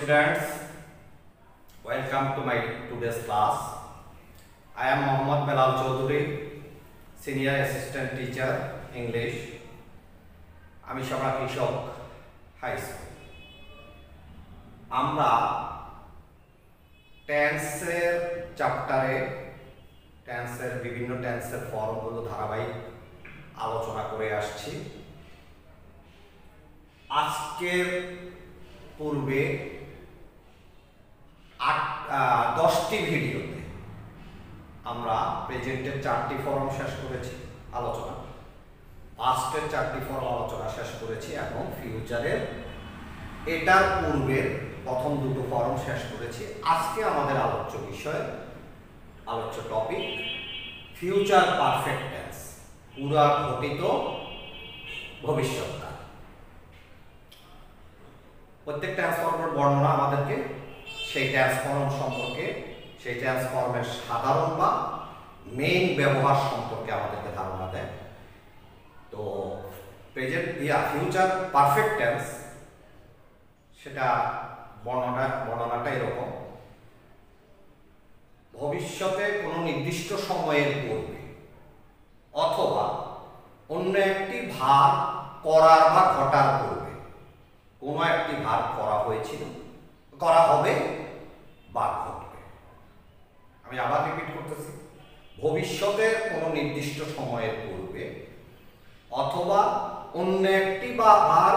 students, welcome to my today's class. I am Mohammad Belal Chaudhary, Senior Assistant Teacher English. আমি সভা কৃষক high school. আমরা টেন্সের চ্যাপ্টারে টেন্সের বিভিন্ন টেন্সের ফর্মগুলো ধারাবাহিক আলোচনা করে আসছি। আজকের পূর্বে 10টি ভিডিওতে আমরা প্রেজেন্টের 4টি ফর্ম শেষ করেছি আলোচনা, পাস্টের 4টি ফর্ম আলোচনা শেষ করেছি এবং ফিউচারের এটার পূর্বের প্রথম দুটো ফর্ম শেষ করেছি। আজকে আমাদের আলোচ্য বিষয়, আলোচ্য টপিক ফিউচার পারফেক্ট টেন্স, পুরা ঘটিত ভবিষ্যৎকাল। প্রত্যেক ট্রান্সফর্মের বর্ণনা আমাদেরকে সেই ট্রান্সফর্ম সম্পর্কে, সেই ট্রান্সফর্মের সাধারণ বা মেইন ব্যবহার সম্পর্কে আমাদেরকে ধারণা দেয়। তো প্রেজেন্ট ফিউচার পারফেক্ট টেন্স সেটা বর্ণনাটা এরকম: ভবিষ্যতে কোনো নির্দিষ্ট সময়ের পূর্বে অথবা অন্য একটি ভাব করার বা ঘটার পূর্বে কোনো একটি ভাব করা হয়েছিল, করা হবে বা ঘটবে। আমি আবার রিপিট করতেছি, ভবিষ্যতে কোনো নির্দিষ্ট সময়ের পূর্বে অথবা অন্য একটি বা ভাব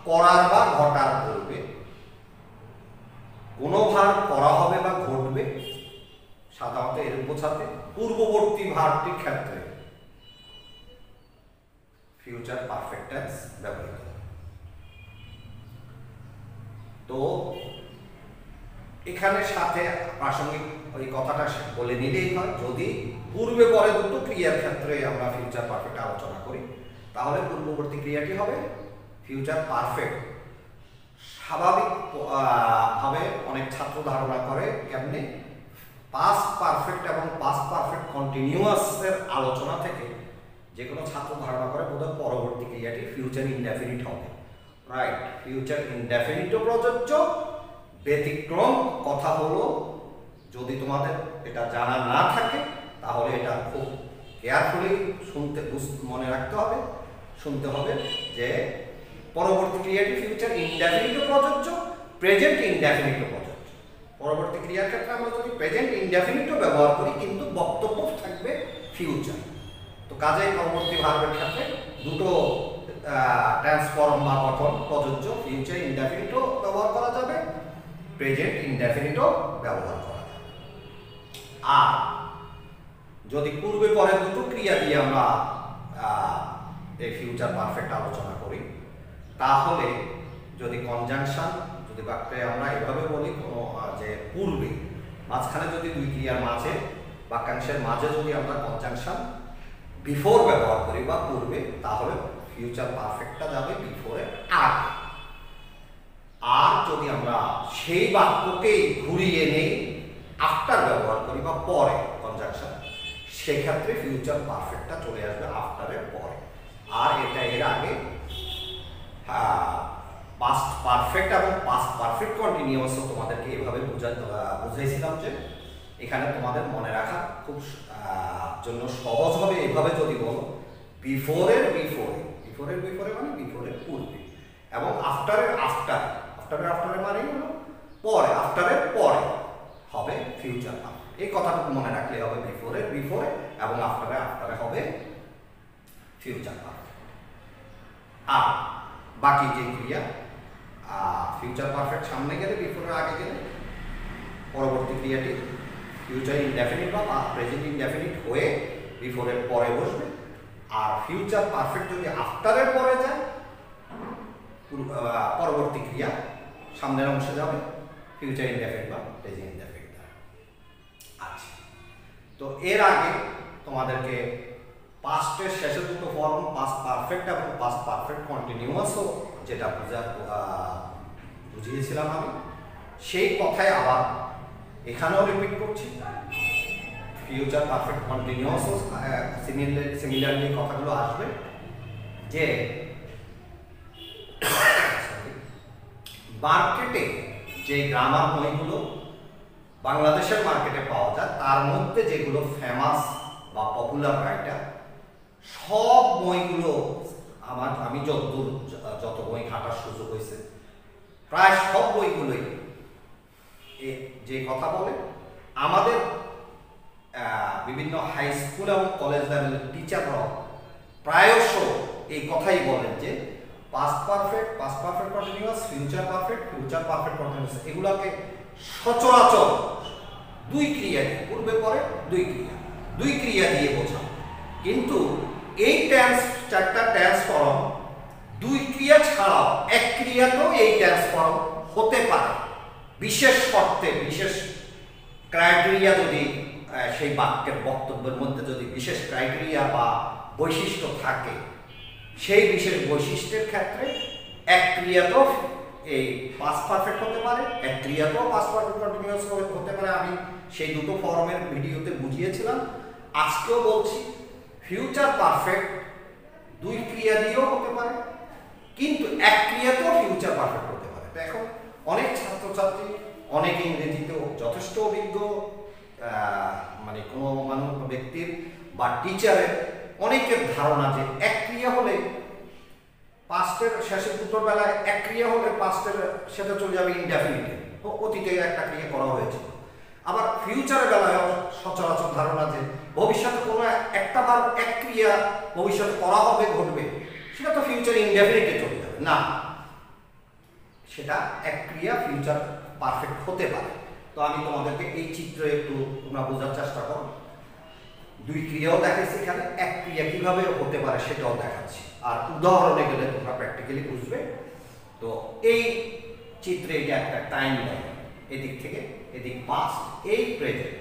করার বা ঘটার পূর্বে কোনো ভাব করা হবে বা ঘটবে, সাধারণত এর বোঝাতে পূর্ববর্তী ভাবটির ক্ষেত্রে ফিউচার পারফেক্ট টেন্স ব্যবহৃত। তো এখানে সাথে প্রাসঙ্গিক ওই কথাটা বলে নিলেই হয়, যদি পূর্বে পরে দুটো ক্রিয়ার ক্ষেত্রে আমরা ফিউচার পারফেক্ট আলোচনা করি তাহলে পূর্ববর্তী ক্রিয়াটি হবে ফিউচার পারফেক্ট। স্বাভাবিক ভাবে অনেক ছাত্র ধারণা করে কেমনে পাস্ট পারফেক্ট এবং পাস্ট পারফেক্ট কন্টিনিউয়াসের আলোচনা থেকে যে কোনো ছাত্র ধারণা করে বোধহয় পরবর্তী ক্রিয়াটি ফিউচার ইনডেফিনিট হবে। রাইট, ফিউচার ইনডেফিনিটও প্রযোজ্য। ব্যতিক্রম কথা হলো, যদি তোমাদের এটা জানা না থাকে তাহলে এটা খুব কেয়ারফুলি মনে রাখতে হবে, শুনতে হবে যে পরবর্তী ক্রিয়াটি ফিউচার ইনডেফিনিটও প্রযোজ্য, প্রেজেন্ট ইনডেফিনিটও প্রযোজ্য। পরবর্তী ক্রিয়ার ক্ষেত্রে আমরা যদি প্রেজেন্ট ইনডেফিনিটও ব্যবহার করি কিন্তু বক্তব্য থাকবে ফিউচার। তো কাজেই পরবর্তী ভার্বের ক্ষেত্রে দুটো ট্রান্সফর্ম বা গঠন প্রযোজ্য, ফিউচার ইনডেফিনিটও ব্যবহার করা যাবে, প্রেজেন্ট ইনডেফিনিটও ব্যবহার করা যাবে। আর যদি পূর্বে পরে দুটো ক্রিয়া দিয়ে আমরা এই ফিউচার পারফেক্ট আলোচনা করি তাহলে যদি কনজাংশন, যদি বাক্যে আমরা এভাবে বলি কোনো যে পূর্বে মাঝখানে যদি দুই ক্রিয়ার মাঝে বাক্যাংশের মাঝে যদি আমরা কনজাংশন বিফোর ব্যবহার করি বা পূর্বে, তাহলে ফিউচার পারফেক্টটা যাবে বিফোরের আগে। আর যদি আমরা সেই বাক্যকেই ঘুরিয়ে নেই আফটার ব্যবহার করি বা পরে কনজাংশন, সেক্ষেত্রে ফিউচার পারফেক্টটা চলে আসবে আফটারের পরে। আর এটা এর আগে পাস্ট পারফেক্ট এবং পাস্ট পারফেক্ট কন্টিনিউয়াস তোমাদেরকে এভাবে বুঝাইছিলাম যে এখানে তোমাদের মনে রাখা খুব জন্য সহজ হবে। এভাবে যদি বলো বিফোরের বিফোরে মানে বিফোরের পূর্বে, এবং আফটারের আফটারে মানে হলো পরে, আফটারের পরে হবে ফিউচার পারফেক্ট। এই কথাটুকু মনে রাখলে হবে বিফোরে এবং আফটারে হবে ফিউচার পারফেক্ট। আর বাকি যে ক্রিয়া ফিউচার পারফেক্ট সামনে গেলে বিফোরের আগে গেলে পরবর্তী ক্রিয়াটি ফিউচার ইনডেফিনিট বা প্রেজেন্ট ইনডেফিনিট হয়ে বিফোরের পরে বসবে। আর ফিউচার পারফেক্ট যদি আফটারের পরে যায় পরবর্তী ক্রিয়া সামনের অংশে যাবে ফিউচার ইনডেফিনিট বা প্রেজেন্ট ইনডেফিনিট। আচ্ছা, তো এর আগে তোমাদেরকে পাস্টের শেষে দুটো ফর্ম পাস্ট পারফেক্ট এবং পাস্ট পারফেক্ট কন্টিনিউয়াসও যেটা বুঝিয়েছিলাম আমি, সেই কথাই আবার এখানেও রিপিট করছি। ফিউচার পারফেক্ট কন্টিনিউয়াসও সিমিলারলি কথাগুলো আসবে যে মার্কেটে যে গ্রামার বইগুলো বাংলাদেশের মার্কেটে পাওয়া যায় তার মধ্যে যেগুলো ফেমাস বা পপুলার রাইটার সব বইগুলো আমি যত বই ঘাটার সুযোগ হয়েছে প্রায় সব বইগুলোই যে কথা বলে আমাদের বিভিন্ন হাই স্কুল এবং কলেজ লেভেলের টিচাররাও প্রায়শ এই কথাই বলেন যে past perfect continuous, future perfect continuous, এগুলোকে সচরাচর দুই ক্রিয়া দিয়ে, পূর্বে পরে দুই ক্রিয়া দিয়ে বোঝা। কিন্তু এই চারটা টেন্স ফর্ম দুই ক্রিয়া ছাড়াও এক ক্রিয়াতেও এই টেন্স ফর্ম হতে পারে বিশেষ শর্তে, বিশেষ ক্রাইটেরিয়া যদি সেই বাক্যের বক্তব্যের মধ্যে যদি বিশেষ ক্রাইটেরিয়া বা বৈশিষ্ট্য থাকে, সেই বিশেষ বৈশিষ্ট্যের ক্ষেত্রে এক ক্রিয়াতেও এই পাস্ট পারফেক্ট হতে পারে, এক ক্রিয়াতেও পাস্ট পারফেক্ট কন্টিনিউয়াস হতে পারে। আমি সেই দুটো ফর্মের ভিডিওতে বুঝিয়েছিলাম, আজকেও বলছি ফিউচার পারফেক্ট দুই ক্রিয়া দিয়েও হতে পারে, কিন্তু এক ক্রিয়াতেও ফিউচার পারফেক্ট হতে পারে। এখন অনেক ছাত্রছাত্রী, অনেক ইংরেজিতেও যথেষ্ট অভিজ্ঞ মানে কোনো ব্যক্তির বা টিচারের অনেকের ধারণা যে এক ক্রিয়া হলে পাস্টের শেষের দুটোর বেলায় এক ক্রিয়া হলে পাস্টের সেটা চলে যাবে ইনডেফিনিটে, তো অতীতে একটা ক্রিয়া করা হয়েছিল। আবার ফিউচারের বেলায় সচরাচর ধারণা যে ভবিষ্যতে কোনো একটা বার এক ক্রিয়া ভবিষ্যতে করা হবে, ঘটবে, সেটা তো ফিউচার ইনডেফিনিটে চলে যাবে না, সেটা এক ক্রিয়া ফিউচার পারফেক্ট হতে পারে। তো আমি তোমাদেরকে এই চিত্রে একটু তোমরা বোঝার চেষ্টা করো, দুই ক্রিয়াও দেখাচ্ছি এখানে, এক ক্রিয়া কিভাবে হতে পারে সেটাও দেখাচ্ছি, আর উদাহরণে গেলে তোমরা প্র্যাকটিক্যালি বুঝবে। তো এই চিত্রে এটা একটা টাইম লাইন, এদিক থেকে এদিক পাস্ট, এই প্রেজেন্ট,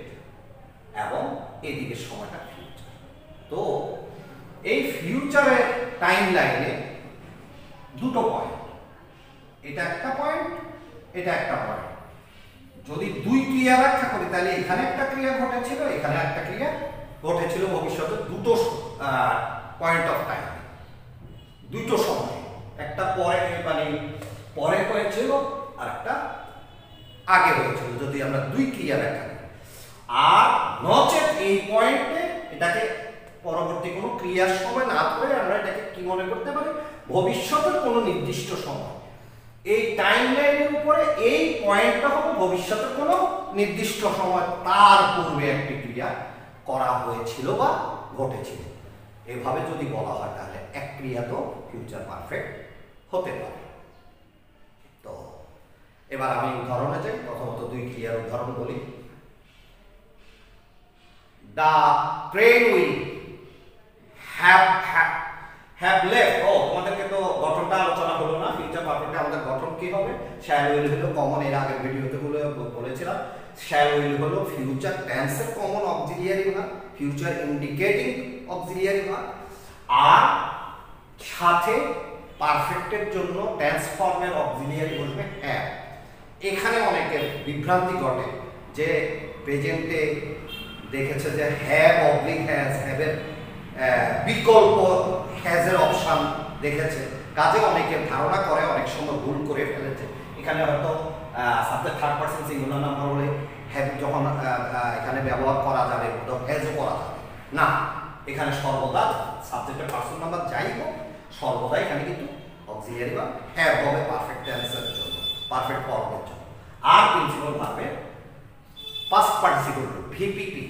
এবং এদিকে সময়টা ফিউচার। তো এই ফিউচারের টাইম লাইনে দুটো পয়েন্ট, এটা একটা পয়েন্ট, এটা একটা পয়েন্ট। যদি দুই ক্রিয়া ব্যাখ্যা করি তাহলে এখানে একটা ক্রিয়া ঘটেছিল, এখানে একটা ক্রিয়া ঘটেছিল ভবিষ্যতে, দুটো পয়েন্ট অফ টাইম, দুটো সময়, একটা পরে হয়েছিল আর একটা আগে হয়েছিল, যদি আমরা দুই ক্রিয়া ব্যাখ্যা করি। আর নচেত এই পয়েন্টে এটাকে পরবর্তী কোনো ক্রিয়ার সময় না করে আমরা এটাকে কি মনে করতে পারি, ভবিষ্যতের কোনো নির্দিষ্ট সময়। এই টাইম লাইনের উপরে এই পয়েন্টটা হলো ভবিষ্যতের কোনো নির্দিষ্ট সময়, তার পূর্বে একটি ক্রিয়া করা হয়েছিল বা ঘটেছিল। এভাবে যদি বলা হয় তাহলে এক ক্রিয়া তো ফিউচার পারফেক্ট হতে পারে। তো এবার আমি উদাহরণে যাই, প্রথমত দুই ক্রিয়ার উদাহরণ বলি। The train will have left. তোমাদেরকে তো গঠনটা আলোচনা হলো না, ফিউচার পারফেক্টে আমাদের গঠন কি হবে? শ্যাল উইল হলো কমন, এর আগের ভিডিওতে বলেছিলাম। শ্যাল উইল হলো ফিউচার টেন্সের common auxiliary verb, future indicating auxiliary verb, আর সাথে পারফেক্টের জন্য টেন্স ফর্মের অক্সিলিয়ারি বলবে হ্যাভ। এখানে অনেকের বিভ্রান্তি ঘটে যে প্রেজেন্টে দেখেছে যে হ্যাভ অবলিক হ্যাজ, হ্যাভের বিকল্প হ্যাজের অপশন দেখেছে, কাজে অনেকের ধারণা করে, অনেক সময় ভুল করে ফেলেছে। এখানে হয়তো subject third person singular number হলে হ্যাভ যখন এখানে ব্যবহার করা যাবে, হ্যাজও করা যাবে না। এখানে সর্বদা সাবজেক্টের পারসন নাম্বার যাই হোক, সর্বদা এখানে কিন্তু অক্সিলিয়ারি বা হ্যাভ হবে পারফেক্ট টেন্সের জন্য, পারফেক্ট ফর্মের জন্য। আর প্রিন্সিপাল ভার্বের পাস্ট পার্টিসিপল ভিপিপি,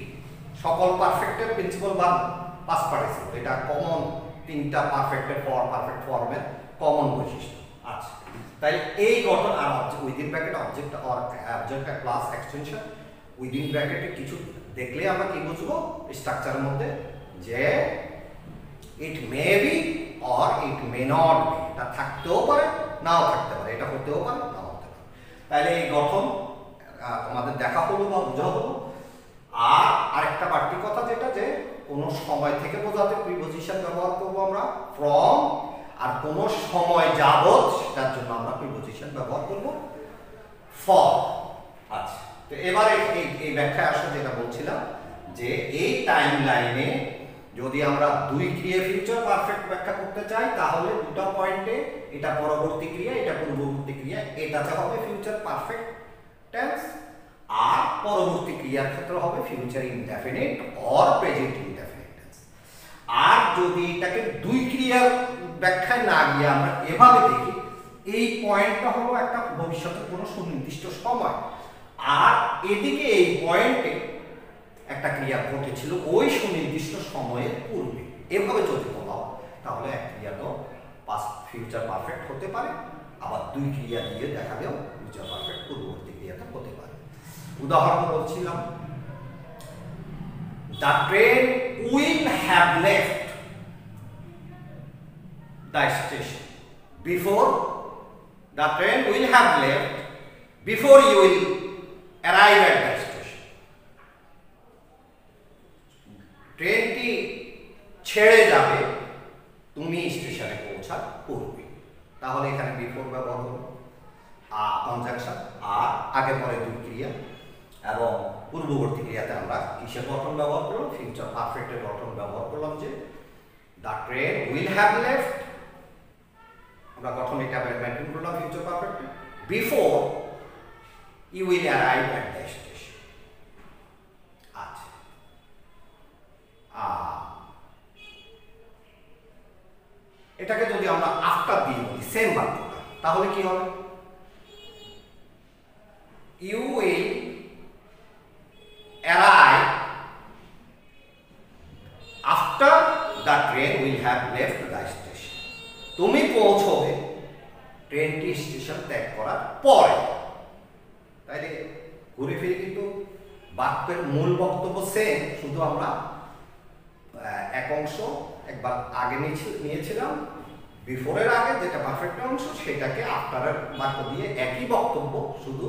সকল পারফেক্টের প্রিন্সিপাল ভার্ব পাস্ট পার্টিসিপল, এটা কমন তিনটা পারফেক্টের পারফেক্ট ফর্মের কমন বৈশিষ্ট্য। আচ্ছা, তাই এই গঠন আর within bracket object plus extension, within ব্র্যাকেটে কিছু দেখলে আমরা কি বুঝবো স্ট্রাকচারের মধ্যে, যে it may be or it may not be, এটা থাকতেও পারে নাও থাকতে পারে, এটা হতেও পারে নাও হতে পারে। তাহলে এই গঠন আমাদের দেখা হলো বা বোঝা হলো। আর আরেকটা বাড়তি কথা যেটা, যে কোনো সময় থেকে বোঝাতে প্রিপজিশন ব্যবহার করব আমরা ফ্রম, আর কোনো সময় যাবত সেটার জন্য আমরা প্রিপজিশন ব্যবহার করব ফর। আচ্ছা, তো এবারে এই ব্যাখ্যায় আসলে যেটা বলছিলাম, যে এই টাইম লাইনে যদি আমরা দুই ক্রিয়া ফিউচার পারফেক্ট ব্যাখ্যা করতে চাই, তাহলে দুটো পয়েন্টে এটা পরবর্তী ক্রিয়া, এটা পূর্ববর্তী ক্রিয়া, এটাতে হবে ফিউচার পারফেক্ট, টেন্স, আর পরবর্তী ক্রিয়ার ক্ষেত্রে হবে future indefinite or present indefinite tense. আর যদি এটাকে দুই ক্রিয়ার ব্যাখ্যায় না গিয়ে আমরা এভাবে দেখি, এই পয়েন্টটা হলো একটা ভবিষ্যতের কোনো সুনির্দিষ্ট সময়, আর এদিকে এই পয়েন্টে একটা ক্রিয়া ঘটেছিল ওই সুনির্দিষ্ট সময়ের পূর্বে, এভাবে যদি বলা হয় তাহলে এক ক্রিয়া তো পাস্ট ফিউচার পারফেক্ট হতে পারে, আবার দুই ক্রিয়া দিয়ে দেখা গেল ফিউচার পারফেক্ট পূর্ববর্তী ক্রিয়াটা হতে পারে। উদাহরণ বলছিলাম, the train will have left the station before, the train will have left before you will arrive at the station. ট্রেনটি ছেড়ে যাবে তুমি স্টেশনে পৌঁছার পূর্বে, তাহলে এখানে বিফোর ব্যবহার হলো, কনজাংশন, আর আগে পরে দুই ক্রিয়া, এবং পূর্ববর্তী ক্রিয়াতে আমরা কিসের গঠন ব্যবহার করলাম, ফিউচার পারফেক্টের গঠন ব্যবহার করলাম, যে the train will have left, আমরা গঠন এটা মেনটেন করলাম future perfect, before you will arrive at the station. আচ্ছা, এটাকে যদি আমরা আফটার দিয়ে বলি সেম বাক্যটা, তাহলে কি হবে, you will arrive after the train will have left the station, তুমি পৌঁছবে ট্রেনটি স্টেশন ত্যাগ করার পরে। তাইলে ঘুরে ফিরে কিন্তু বাক্যের মূল বক্তব্য সেম, শুধু আমরা এক অংশ একবার আগে নিয়েছিলাম বিফোরের আগে, যেটা পারফেক্ট অংশ, সেটাকে আফটারের বাক্য দিয়ে একই বক্তব্য, শুধু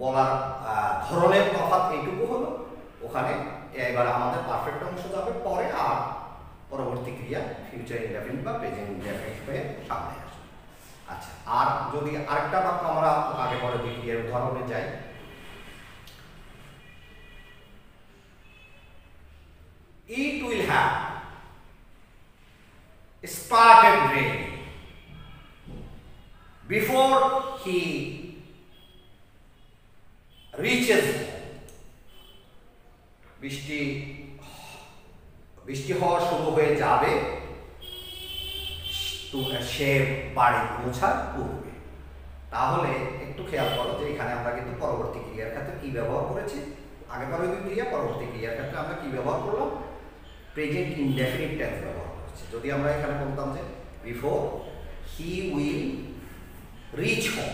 বলার ধরনের তফাৎ এইটুকু হলো। ওখানে এবার আমাদের পারফেক্ট অংশ যাবে পরে, আর পরবর্তী ক্রিয়া ফিউচার ইনডেফিনিট বা প্রেজেন্ট ইনডেফিনিট হয়ে সামনে আসবে। আচ্ছা, আর যদি আরেকটা বাক্য আমরা আগে পরে দুই ক্রিয়ার উদাহরণে যাই, it will have started raining before he reaches home. বৃষ্টি হওয়া শুরু হয়ে যাবে সে বাড়ি পৌঁছার পূর্বে। তাহলে একটু খেয়াল করো যে এখানে আমরা কিন্তু পরবর্তী ক্রিয়ার ক্ষেত্রে কি ব্যবহার করেছি, আগে পরে দুই ক্রিয়া, পরবর্তী ক্রিয়ার ক্ষেত্রে আমরা কি ব্যবহার করলাম, প্রেজেন্ট ইনডেফিনিট টেন্স ব্যবহার করেছি। যদি আমরা এখানে বলতাম যে before he will reach home,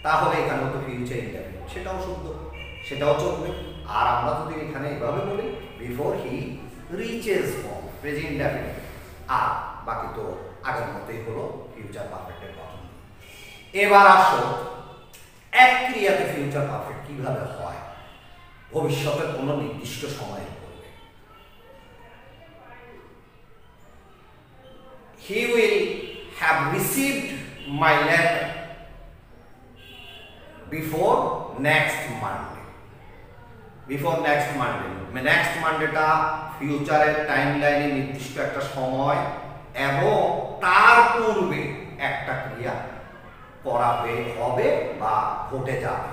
তাহলে এখানে হতো ফিউচার ইনডেফিনিট, সেটাও শুদ্ধ, সেটাও চলবে। আর আমরা যদি এখানে এভাবে বলি before he reaches home, present indefinite, আর বাকি তো আগের মতোই হলো ফিউচার পারফেক্টের গঠন। এবার আসো এক ক্রিয়াতে ফিউচার পারফেক্ট কিভাবে হয় ভবিষ্যতের কোনো নির্দিষ্ট সময়ে করবে। He will have received my letter before next Monday. Before next Monday. Next Mondayটা ফিউচারের টাইমলাইনে নির্দিষ্ট একটা সময় এবং তার পূর্বে একটা ক্রিয়া করা হবে বা ঘটে যাবে।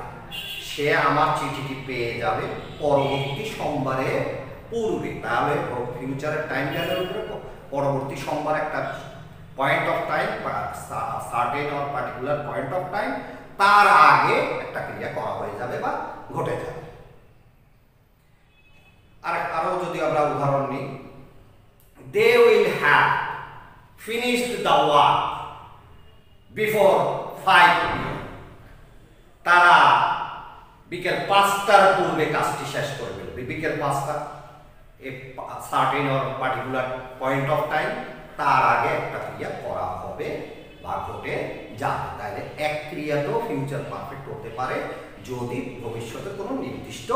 সে আমার চিঠিটি পেয়ে যাবে পরবর্তী সোমবারের পূর্বে। তাহলে ফিউচারের টাইমলাইনের উপরে পরবর্তী সোমবার একটা পয়েন্ট অফ টাইম বা certain or particular point of time, তার আগে একটা ক্রিয়া করা হয়ে যাবে বা ঘটে যাবে। আরো যদি আমরা উদাহরণ নিই, they will have finished the work before 5 PM, তারা বিকেল 5টার পূর্বে কাজটি শেষ করে ফেলবে। বিকেল 5টা a certain or particular point of time, তার আগে একটা ক্রিয়া করা হবে বা ঘটে যাবে। তাহলে এক ক্রিয়াতেও ফিউচার পারফেক্ট হতে পারে যদি ভবিষ্যতে কোনো নির্দিষ্ট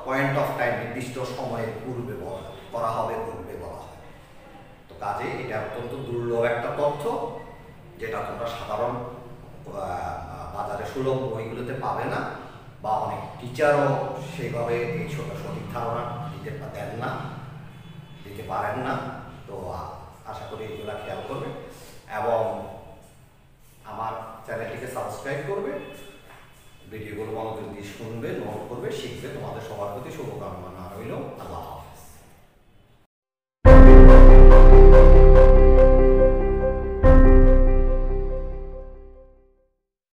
পয়েন্ট অফ টাইম, নির্দিষ্ট সময়ের পূর্বে করা হবে, ঘটবে বলা হয়। তো কাজে এটা অত্যন্ত দুর্লভ একটা তথ্য, যেটা তোমরা সাধারণ বাজারে সুলভ বইগুলোতে পাবে না, বা অনেক টিচারও সেভাবে এই সঠিক ধারণা দিতে পারেন না। তো আশা করি এগুলো খেয়াল করবে এবং আমার চ্যানেলটিকে সাবস্ক্রাইব করবে। ভিডিওগুলো মনোযোগ দিয়ে শুনবে, নোট করবে, শিখবে। তোমাদের সবার প্রতি শুভকামনা রইল। আল্লাহ।